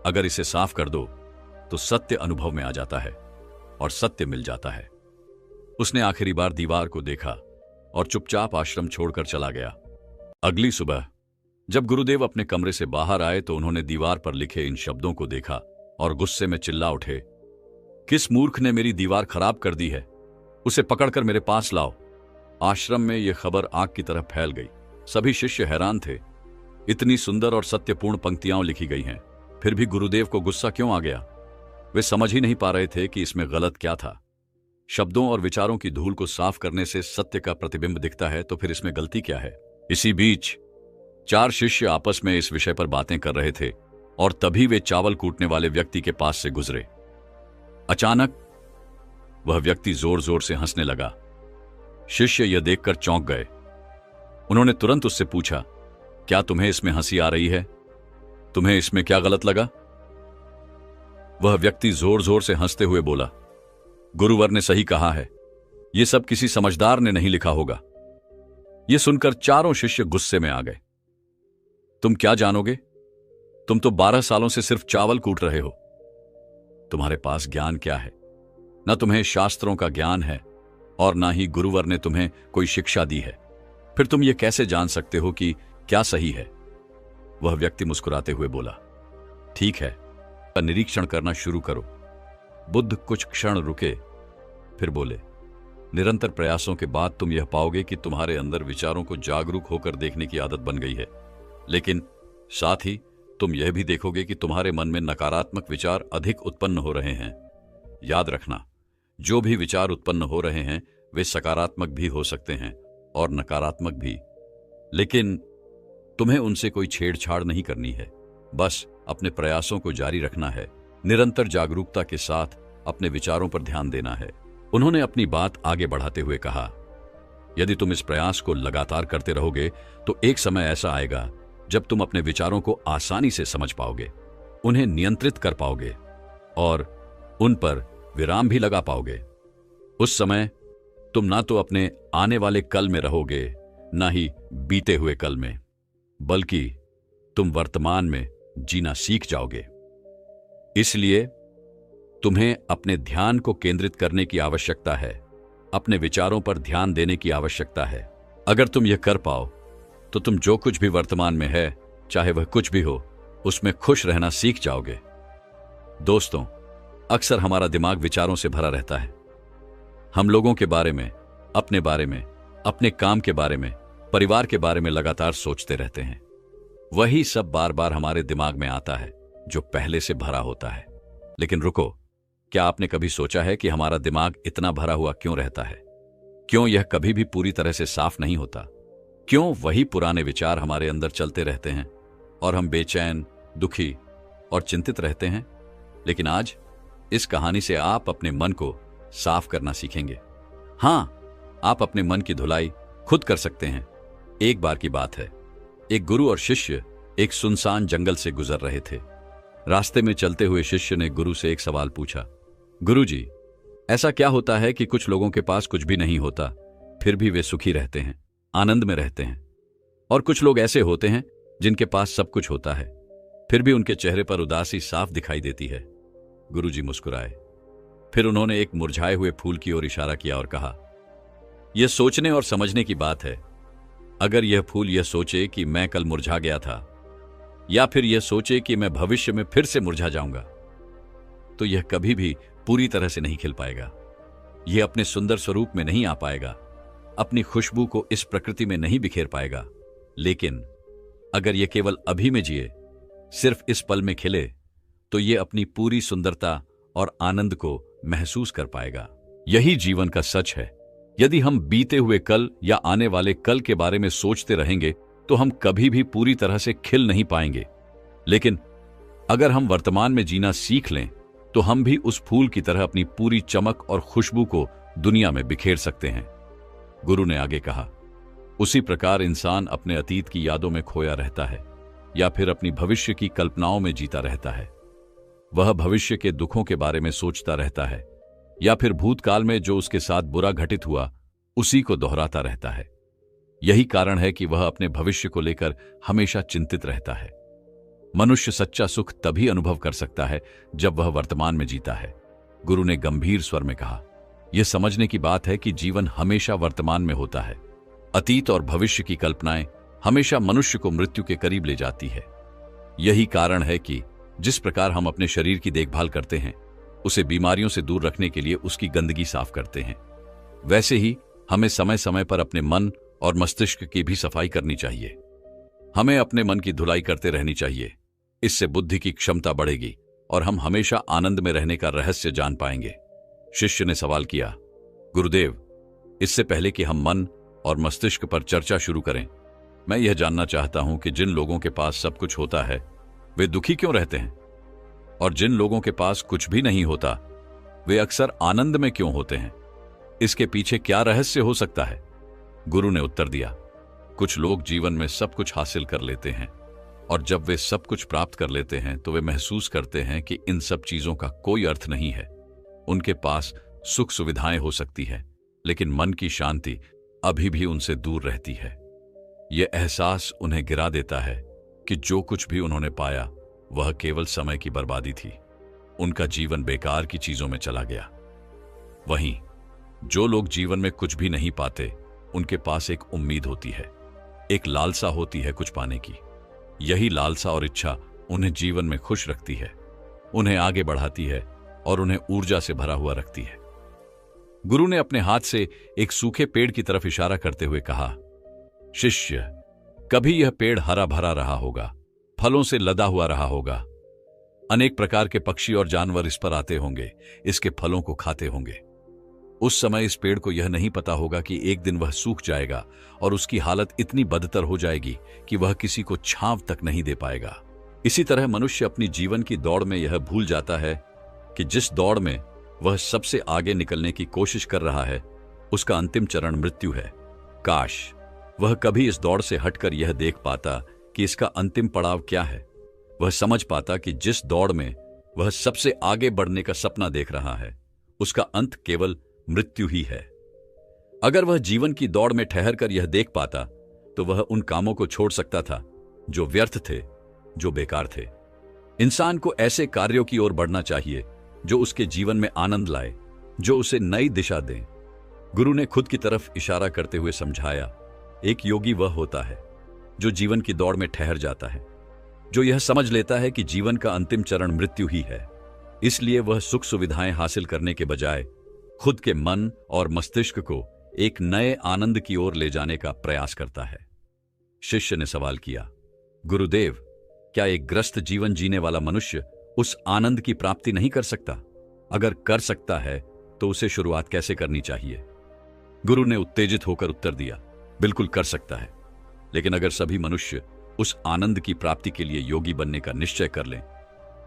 अगर इसे साफ कर दो तो सत्य अनुभव में आ जाता है और सत्य मिल जाता है। उसने आखिरी बार दीवार को देखा और चुपचाप आश्रम छोड़कर चला गया। अगली सुबह जब गुरुदेव अपने कमरे से बाहर आए तो उन्होंने दीवार पर लिखे इन शब्दों को देखा और गुस्से में चिल्ला उठे, किस मूर्ख ने मेरी दीवार खराब कर दी है? उसे पकड़कर मेरे पास लाओ। आश्रम में यह खबर आग की तरह फैल गई। सभी शिष्य हैरान थे। इतनी सुंदर और सत्यपूर्ण पंक्तियां लिखी गई हैं, फिर भी गुरुदेव को गुस्सा क्यों आ गया? वे समझ ही नहीं पा रहे थे कि इसमें गलत क्या था। शब्दों और विचारों की धूल को साफ करने से सत्य का प्रतिबिंब दिखता है, तो फिर इसमें गलती क्या है? इसी बीच 4 शिष्य आपस में इस विषय पर बातें कर रहे थे और तभी वे चावल कूटने वाले व्यक्ति के पास से गुजरे। अचानक वह व्यक्ति जोर जोर से हंसने लगा। शिष्य यह देखकर चौंक गए। उन्होंने तुरंत उससे पूछा, क्या तुम्हें इसमें हंसी आ रही है? तुम्हें इसमें क्या गलत लगा? वह व्यक्ति जोर जोर से हंसते हुए बोला, गुरुवर ने सही कहा है, यह सब किसी समझदार ने नहीं लिखा होगा। यह सुनकर चारों शिष्य गुस्से में आ गए। तुम क्या जानोगे? तुम तो 12 सालों से सिर्फ चावल कूट रहे हो। तुम्हारे पास ज्ञान क्या है? न तुम्हें शास्त्रों का ज्ञान है और ना ही गुरुवर ने तुम्हें कोई शिक्षा दी है। फिर तुम ये कैसे जान सकते हो कि क्या सही है? वह व्यक्ति मुस्कुराते हुए बोला, ठीक है, निरीक्षण करना शुरू करो। बुद्ध कुछ क्षण रुके, फिर बोले, निरंतर प्रयासों के बाद तुम यह पाओगे कि तुम्हारे अंदर विचारों को जागरूक होकर देखने की आदत बन गई है। लेकिन साथ ही तुम यह भी देखोगे कि तुम्हारे मन में नकारात्मक विचार अधिक उत्पन्न हो रहे हैं। याद रखना, जो भी विचार उत्पन्न हो रहे हैं वे सकारात्मक भी हो सकते हैं और नकारात्मक भी, लेकिन तुम्हें उनसे कोई छेड़छाड़ नहीं करनी है। बस अपने प्रयासों को जारी रखना है, निरंतर जागरूकता के साथ अपने विचारों पर ध्यान देना है। उन्होंने अपनी बात आगे बढ़ाते हुए कहा, यदि तुम इस प्रयास को लगातार करते रहोगे तो एक समय ऐसा आएगा जब तुम अपने विचारों को आसानी से समझ पाओगे, उन्हें नियंत्रित कर पाओगे और उन पर विराम भी लगा पाओगे। उस समय तुम ना तो अपने आने वाले कल में रहोगे, ना ही बीते हुए कल में, बल्कि तुम वर्तमान में जीना सीख जाओगे। इसलिए तुम्हें अपने ध्यान को केंद्रित करने की आवश्यकता है, अपने विचारों पर ध्यान देने की आवश्यकता है। अगर तुम यह कर पाओ तो तुम जो कुछ भी वर्तमान में है, चाहे वह कुछ भी हो, उसमें खुश रहना सीख जाओगे। दोस्तों, अक्सर हमारा दिमाग विचारों से भरा रहता है। हम लोगों के बारे में, अपने बारे में, अपने काम के बारे में, परिवार के बारे में लगातार सोचते रहते हैं। वही सब बार बार हमारे दिमाग में आता है जो पहले से भरा होता है। लेकिन रुको, क्या आपने कभी सोचा है कि हमारा दिमाग इतना भरा हुआ क्यों रहता है? क्यों यह कभी भी पूरी तरह से साफ नहीं होता? क्यों वही पुराने विचार हमारे अंदर चलते रहते हैं और हम बेचैन, दुखी और चिंतित रहते हैं? लेकिन आज इस कहानी से आप अपने मन को साफ करना सीखेंगे। हां, आप अपने मन की धुलाई खुद कर सकते हैं। एक बार की बात है, एक गुरु और शिष्य एक सुनसान जंगल से गुजर रहे थे। रास्ते में चलते हुए शिष्य ने गुरु से एक सवाल पूछा, गुरुजी, ऐसा क्या होता है कि कुछ लोगों के पास कुछ भी नहीं होता, फिर भी वे सुखी रहते हैं, आनंद में रहते हैं, और कुछ लोग ऐसे होते हैं जिनके पास सब कुछ होता है, फिर भी उनके चेहरे पर उदासी साफ दिखाई देती है? गुरुजी मुस्कुराए। फिर उन्होंने एक मुरझाए हुए फूल की ओर इशारा किया और कहा, यह सोचने और समझने की बात है। अगर यह फूल यह सोचे कि मैं कल मुरझा गया था, या फिर यह सोचे कि मैं भविष्य में फिर से मुरझा जाऊंगा, तो यह कभी भी पूरी तरह से नहीं खिल पाएगा। यह अपने सुंदर स्वरूप में नहीं आ पाएगा, अपनी खुशबू को इस प्रकृति में नहीं बिखेर पाएगा। लेकिन अगर यह केवल अभी में जिए, सिर्फ इस पल में खिले, तो यह अपनी पूरी सुंदरता और आनंद को महसूस कर पाएगा। यही जीवन का सच है। यदि हम बीते हुए कल या आने वाले कल के बारे में सोचते रहेंगे तो हम कभी भी पूरी तरह से खिल नहीं पाएंगे। लेकिन अगर हम वर्तमान में जीना सीख लें तो हम भी उस फूल की तरह अपनी पूरी चमक और खुशबू को दुनिया में बिखेर सकते हैं। गुरु ने आगे कहा, उसी प्रकार इंसान अपने अतीत की यादों में खोया रहता है या फिर अपनी भविष्य की कल्पनाओं में जीता रहता है। वह भविष्य के दुखों के बारे में सोचता रहता है या फिर भूतकाल में जो उसके साथ बुरा घटित हुआ उसी को दोहराता रहता है। यही कारण है कि वह अपने भविष्य को लेकर हमेशा चिंतित रहता है। मनुष्य सच्चा सुख तभी अनुभव कर सकता है जब वह वर्तमान में जीता है। गुरु ने गंभीर स्वर में कहा, यह समझने की बात है कि जीवन हमेशा वर्तमान में होता है। अतीत और भविष्य की कल्पनाएं हमेशा मनुष्य को मृत्यु के करीब ले जाती है। यही कारण है कि जिस प्रकार हम अपने शरीर की देखभाल करते हैं, उसे बीमारियों से दूर रखने के लिए उसकी गंदगी साफ करते हैं, वैसे ही हमें समय समय पर अपने मन और मस्तिष्क की भी सफाई करनी चाहिए। हमें अपने मन की धुलाई करते रहनी चाहिए। इससे बुद्धि की क्षमता बढ़ेगी और हम हमेशा आनंद में रहने का रहस्य जान पाएंगे। शिष्य ने सवाल किया, गुरुदेव, इससे पहले कि हम मन और मस्तिष्क पर चर्चा शुरू करें, मैं यह जानना चाहता हूं कि जिन लोगों के पास सब कुछ होता है वे दुखी क्यों रहते हैं, और जिन लोगों के पास कुछ भी नहीं होता वे अक्सर आनंद में क्यों होते हैं? इसके पीछे क्या रहस्य हो सकता है? गुरु ने उत्तर दिया, कुछ लोग जीवन में सब कुछ हासिल कर लेते हैं और जब वे सब कुछ प्राप्त कर लेते हैं तो वे महसूस करते हैं कि इन सब चीजों का कोई अर्थ नहीं है। उनके पास सुख सुविधाएं हो सकती है, लेकिन मन की शांति अभी भी उनसे दूर रहती है। यह एहसास उन्हें गिरा देता है कि जो कुछ भी उन्होंने पाया वह केवल समय की बर्बादी थी। उनका जीवन बेकार की चीजों में चला गया। वहीं जो लोग जीवन में कुछ भी नहीं पाते, उनके पास एक उम्मीद होती है, एक लालसा होती है कुछ पाने की। यही लालसा और इच्छा उन्हें जीवन में खुश रखती है, उन्हें आगे बढ़ाती है और उन्हें ऊर्जा से भरा हुआ रखती है। गुरु ने अपने हाथ से एक सूखे पेड़ की तरफ इशारा करते हुए कहा, शिष्य, कभी यह पेड़ हरा भरा रहा होगा, फलों से लदा हुआ रहा होगा। अनेक प्रकार के पक्षी और जानवर इस पर आते होंगे, इसके फलों को खाते होंगे। उस समय इस पेड़ को यह नहीं पता होगा कि एक दिन वह सूख जाएगा और उसकी हालत इतनी बदतर हो जाएगी कि वह किसी को छांव तक नहीं दे पाएगा। इसी तरह मनुष्य अपनी जीवन की दौड़ में यह भूल जाता है कि जिस दौड़ में वह सबसे आगे निकलने की कोशिश कर रहा है, उसका अंतिम चरण मृत्यु है। काश वह कभी इस दौड़ से हटकर यह देख पाता कि इसका अंतिम पड़ाव क्या है। वह समझ पाता कि जिस दौड़ में वह सबसे आगे बढ़ने का सपना देख रहा है, उसका अंत केवल मृत्यु ही है। अगर वह जीवन की दौड़ में ठहर कर यह देख पाता, तो वह उन कामों को छोड़ सकता था जो व्यर्थ थे, जो बेकार थे। इंसान को ऐसे कार्यों की ओर बढ़ना चाहिए जो उसके जीवन में आनंद लाए, जो उसे नई दिशा दें। गुरु ने खुद की तरफ इशारा करते हुए समझाया, एक योगी वह होता है जो जीवन की दौड़ में ठहर जाता है, जो यह समझ लेता है कि जीवन का अंतिम चरण मृत्यु ही है। इसलिए वह सुख सुविधाएं हासिल करने के बजाय खुद के मन और मस्तिष्क को एक नए आनंद की ओर ले जाने का प्रयास करता है। शिष्य ने सवाल किया, गुरुदेव, क्या एक ग्रस्त जीवन जीने वाला मनुष्य उस आनंद की प्राप्ति नहीं कर सकता? अगर कर सकता है तो उसे शुरुआत कैसे करनी चाहिए? गुरु ने उत्तेजित होकर उत्तर दिया, बिल्कुल कर सकता है, लेकिन अगर सभी मनुष्य उस आनंद की प्राप्ति के लिए योगी बनने का निश्चय कर लें,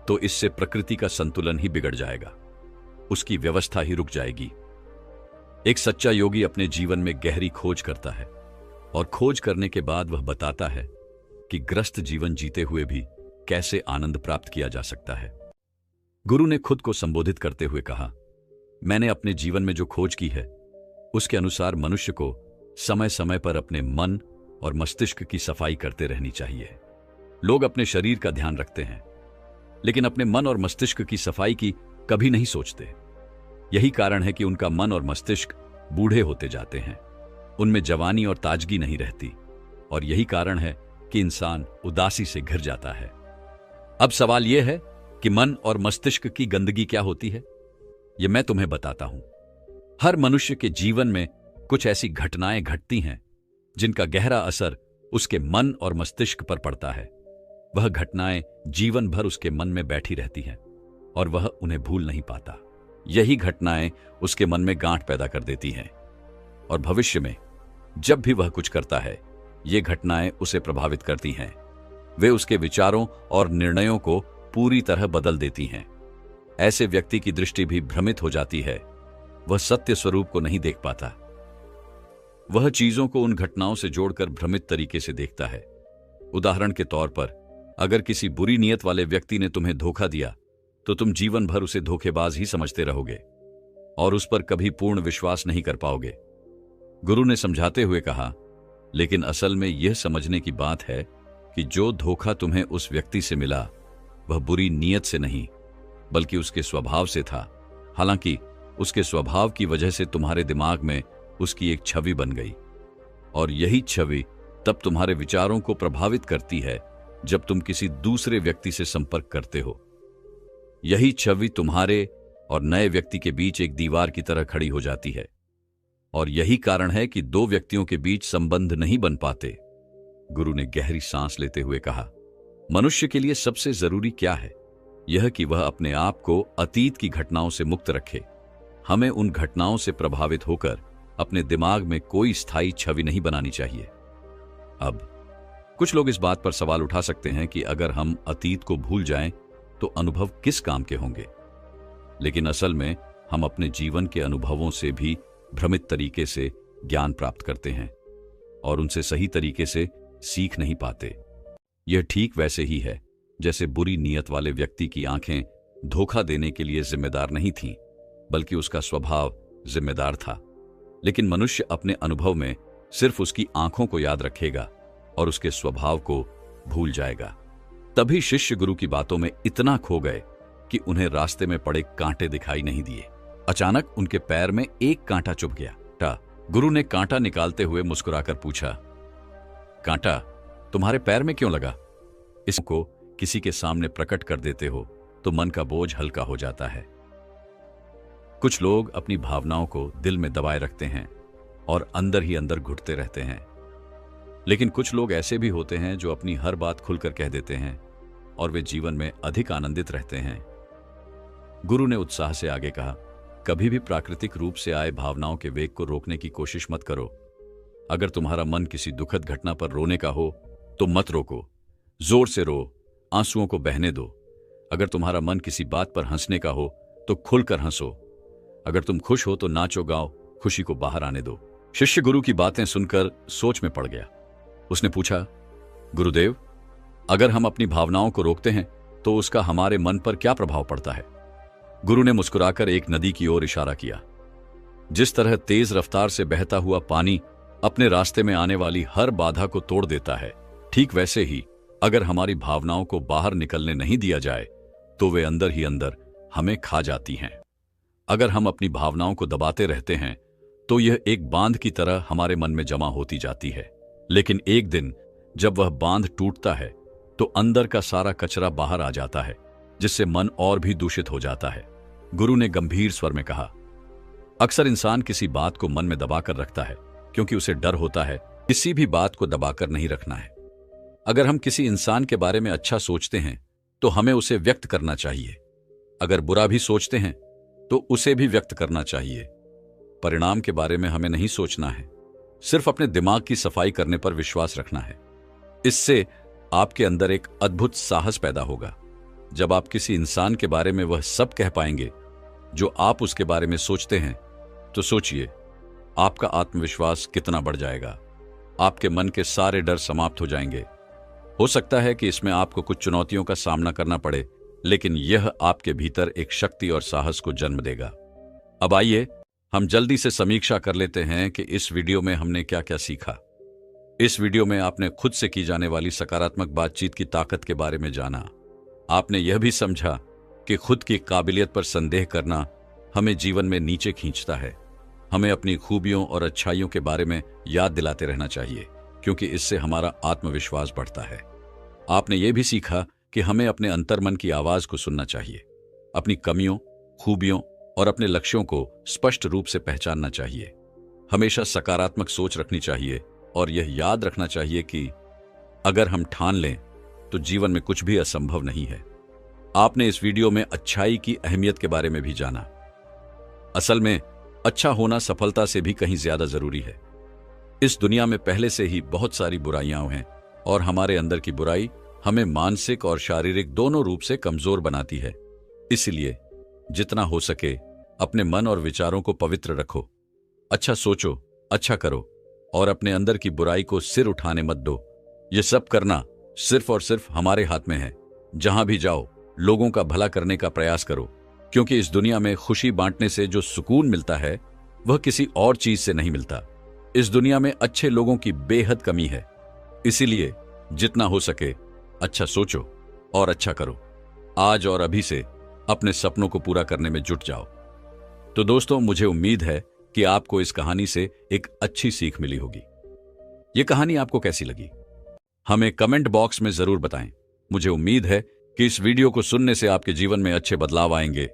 तो इससे प्रकृति का संतुलन ही बिगड़ जाएगा, उसकी व्यवस्था ही रुक जाएगी। एक सच्चा योगी अपने जीवन में गहरी खोज करता है और खोज करने के बाद वह बताता है कि ग्रस्त जीवन जीते हुए भी कैसे आनंद प्राप्त किया जा सकता है। गुरु ने खुद को संबोधित करते हुए कहा, मैंने अपने जीवन में जो खोज की है, उसके अनुसार मनुष्य को समय समय पर अपने मन और मस्तिष्क की सफाई करते रहनी चाहिए। लोग अपने शरीर का ध्यान रखते हैं, लेकिन अपने मन और मस्तिष्क की सफाई की कभी नहीं सोचते। यही कारण है कि उनका मन और मस्तिष्क बूढ़े होते जाते हैं, उनमें जवानी और ताजगी नहीं रहती, और यही कारण है कि इंसान उदासी से घिर जाता है। अब सवाल यह है कि मन और मस्तिष्क की गंदगी क्या होती है? यह मैं तुम्हें बताता हूं। हर मनुष्य के जीवन में कुछ ऐसी घटनाएं घटती हैं जिनका गहरा असर उसके मन और मस्तिष्क पर पड़ता है। वह घटनाएं जीवन भर उसके मन में बैठी रहती हैं और वह उन्हें भूल नहीं पाता। यही घटनाएं उसके मन में गांठ पैदा कर देती हैं और भविष्य में जब भी वह कुछ करता है, ये घटनाएं उसे प्रभावित करती हैं। वे उसके विचारों और निर्णयों को पूरी तरह बदल देती हैं। ऐसे व्यक्ति की दृष्टि भी भ्रमित हो जाती है, वह सत्य स्वरूप को नहीं देख पाता। वह चीजों को उन घटनाओं से जोड़कर भ्रमित तरीके से देखता है। उदाहरण के तौर पर, अगर किसी बुरी नीयत वाले व्यक्ति ने तुम्हें धोखा दिया, तो तुम जीवन भर उसे धोखेबाज ही समझते रहोगे और उस पर कभी पूर्ण विश्वास नहीं कर पाओगे। गुरु ने समझाते हुए कहा, लेकिन असल में यह समझने की बात है कि जो धोखा तुम्हें उस व्यक्ति से मिला, वह बुरी नीयत से नहीं, बल्कि उसके स्वभाव से था। हालांकि उसके स्वभाव की वजह से तुम्हारे दिमाग में उसकी एक छवि बन गई, और यही छवि तब तुम्हारे विचारों को प्रभावित करती है जब तुम किसी दूसरे व्यक्ति से संपर्क करते हो। यही छवि तुम्हारे और नए व्यक्ति के बीच एक दीवार की तरह खड़ी हो जाती है, और यही कारण है कि दो व्यक्तियों के बीच संबंध नहीं बन पाते। गुरु ने गहरी सांस लेते हुए कहा, मनुष्य के लिए सबसे जरूरी क्या है? यह कि वह अपने आप को अतीत की घटनाओं से मुक्त रखे। हमें उन घटनाओं से प्रभावित होकर अपने दिमाग में कोई स्थायी छवि नहीं बनानी चाहिए। अब कुछ लोग इस बात पर सवाल उठा सकते हैं कि अगर हम अतीत को भूल जाएं तो अनुभव किस काम के होंगे? लेकिन असल में हम अपने जीवन के अनुभवों से भी भ्रमित तरीके से ज्ञान प्राप्त करते हैं और उनसे सही तरीके से सीख नहीं पाते। यह ठीक वैसे ही है जैसे बुरी नीयत वाले व्यक्ति की आंखें धोखा देने के लिए जिम्मेदार नहीं थीं, बल्कि उसका स्वभाव जिम्मेदार था। लेकिन मनुष्य अपने अनुभव में सिर्फ उसकी आंखों को याद रखेगा और उसके स्वभाव को भूल जाएगा। तभी शिष्य गुरु की बातों में इतना खो गए कि उन्हें रास्ते में पड़े कांटे दिखाई नहीं दिए। अचानक उनके पैर में एक कांटा चुभ गया। गुरु ने कांटा निकालते हुए मुस्कुराकर पूछा, कांटा तुम्हारे पैर में क्यों लगा? इसको किसी के सामने प्रकट कर देते हो तो मन का बोझ हल्का हो जाता है। कुछ लोग अपनी भावनाओं को दिल में दबाए रखते हैं और अंदर ही अंदर घुटते रहते हैं, लेकिन कुछ लोग ऐसे भी होते हैं जो अपनी हर बात खुलकर कह देते हैं और वे जीवन में अधिक आनंदित रहते हैं। गुरु ने उत्साह से आगे कहा, कभी भी प्राकृतिक रूप से आए भावनाओं के वेग को रोकने की कोशिश मत करो। अगर तुम्हारा मन किसी दुखद घटना पर रोने का हो तो मत रोको, जोर से रो, आंसुओं को बहने दो। अगर तुम्हारा मन किसी बात पर हंसने का हो तो खुलकर हंसो। अगर तुम खुश हो तो नाचो गाओ, खुशी को बाहर आने दो। शिष्य गुरु की बातें सुनकर सोच में पड़ गया। उसने पूछा, गुरुदेव, अगर हम अपनी भावनाओं को रोकते हैं तो उसका हमारे मन पर क्या प्रभाव पड़ता है? गुरु ने मुस्कुराकर एक नदी की ओर इशारा किया। जिस तरह तेज रफ्तार से बहता हुआ पानी अपने रास्ते में आने वाली हर बाधा को तोड़ देता है, ठीक वैसे ही अगर हमारी भावनाओं को बाहर निकलने नहीं दिया जाए तो वे अंदर ही अंदर हमें खा जाती हैं। अगर हम अपनी भावनाओं को दबाते रहते हैं तो यह एक बांध की तरह हमारे मन में जमा होती जाती है, लेकिन एक दिन जब वह बांध टूटता है तो अंदर का सारा कचरा बाहर आ जाता है, जिससे मन और भी दूषित हो जाता है। गुरु ने गंभीर स्वर में कहा, अक्सर इंसान किसी बात को मन में दबाकर रखता है क्योंकि उसे डर होता है। किसी भी बात को दबाकर नहीं रखना है। अगर हम किसी इंसान के बारे में अच्छा सोचते हैं तो हमें उसे व्यक्त करना चाहिए। अगर बुरा भी सोचते हैं तो उसे भी व्यक्त करना चाहिए। परिणाम के बारे में हमें नहीं सोचना है, सिर्फ अपने दिमाग की सफाई करने पर विश्वास रखना है। इससे आपके अंदर एक अद्भुत साहस पैदा होगा। जब आप किसी इंसान के बारे में वह सब कह पाएंगे जो आप उसके बारे में सोचते हैं, तो सोचिए आपका आत्मविश्वास कितना बढ़ जाएगा। आपके मन के सारे डर समाप्त हो जाएंगे। हो सकता है कि इसमें आपको कुछ चुनौतियों का सामना करना पड़े, लेकिन यह आपके भीतर एक शक्ति और साहस को जन्म देगा। अब आइए हम जल्दी से समीक्षा कर लेते हैं कि इस वीडियो में हमने क्या क्या सीखा। इस वीडियो में आपने खुद से की जाने वाली सकारात्मक बातचीत की ताकत के बारे में जाना। आपने यह भी समझा कि खुद की काबिलियत पर संदेह करना हमें जीवन में नीचे खींचता है। हमें अपनी खूबियों और अच्छाइयों के बारे में याद दिलाते रहना चाहिए, क्योंकि इससे हमारा आत्मविश्वास बढ़ता है। आपने यह भी सीखा कि हमें अपने अंतर्मन की आवाज को सुनना चाहिए। अपनी कमियों, खूबियों और अपने लक्ष्यों को स्पष्ट रूप से पहचानना चाहिए। हमेशा सकारात्मक सोच रखनी चाहिए और यह याद रखना चाहिए कि अगर हम ठान लें तो जीवन में कुछ भी असंभव नहीं है। आपने इस वीडियो में अच्छाई की अहमियत के बारे में भी जाना। असल में अच्छा होना सफलता से भी कहीं ज्यादा जरूरी है। इस दुनिया में पहले से ही बहुत सारी बुराइयां हैं और हमारे अंदर की बुराई हमें मानसिक और शारीरिक दोनों रूप से कमजोर बनाती है। इसलिए जितना हो सके अपने मन और विचारों को पवित्र रखो। अच्छा सोचो, अच्छा करो और अपने अंदर की बुराई को सिर उठाने मत दो। यह सब करना सिर्फ और सिर्फ हमारे हाथ में है। जहां भी जाओ लोगों का भला करने का प्रयास करो, क्योंकि इस दुनिया में खुशी बांटने से जो सुकून मिलता है वह किसी और चीज से नहीं मिलता। इस दुनिया में अच्छे लोगों की बेहद कमी है। इसीलिए जितना हो सके अच्छा सोचो और अच्छा करो। आज और अभी से अपने सपनों को पूरा करने में जुट जाओ। तो दोस्तों, मुझे उम्मीद है कि आपको इस कहानी से एक अच्छी सीख मिली होगी। यह कहानी आपको कैसी लगी हमें कमेंट बॉक्स में जरूर बताएं। मुझे उम्मीद है कि इस वीडियो को सुनने से आपके जीवन में अच्छे बदलाव आएंगे